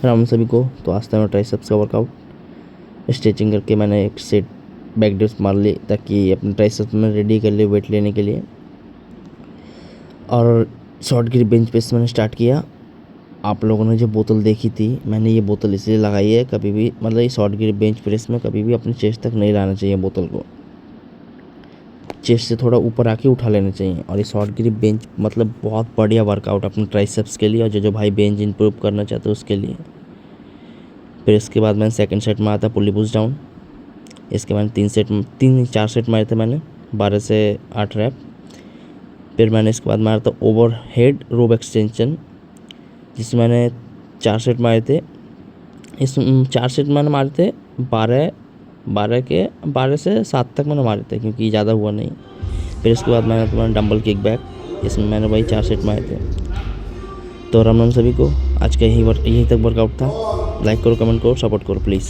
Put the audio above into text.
राम सभी को। तो आज था मैं ट्राइसेप्स का वर्कआउट स्ट्रेचिंग करके मैंने एक सेट बैक डिप्स मार ली ताकि अपने ट्राइसेप्स में रेडी कर लिए वेट लेने के लिए। और शॉर्ट ग्रिप बेंच प्रेस मैंने स्टार्ट किया। आप लोगों ने जो बोतल देखी थी, मैंने ये बोतल इसलिए लगाई है, कभी भी मतलब ये शॉर्ट ग्रिप बेंच प्रेस में कभी भी अपने चेस्ट तक नहीं लाना चाहिए बोतल को, चेस्ट से थोड़ा ऊपर आके उठा लेना चाहिए। और ये शॉर्ट ग्रिप बेंच मतलब बहुत बढ़िया वर्कआउट अपने ट्राइसेप्स के लिए और जो भाई बेंच इंप्रूव करना चाहते हैं उसके लिए। फिर इसके बाद मैंने सेकंड सेट मारा था पुली पुश डाउन। इसके बाद 4 सेट मारे थे मैंने 12 से 8 रैप। फिर मैंने इसके बाद मारा था ओवर हेड रोप एक्सटेंशन, जिसमें मैंने 4 सेट मारे थे। इस 4 सेट मैंने मारे थे 12 से 7 तक मैंने मारे थे, क्योंकि ज़्यादा हुआ नहीं। फिर इसके बाद मैंने तुम्हारा डंबल किक बैक, इसमें मैंने वही 4 सेट मारे थे। तो राम राम सभी को। आज का यही तक वर्कआउट था। लाइक करो, कमेंट करो, सपोर्ट करो प्लीज़।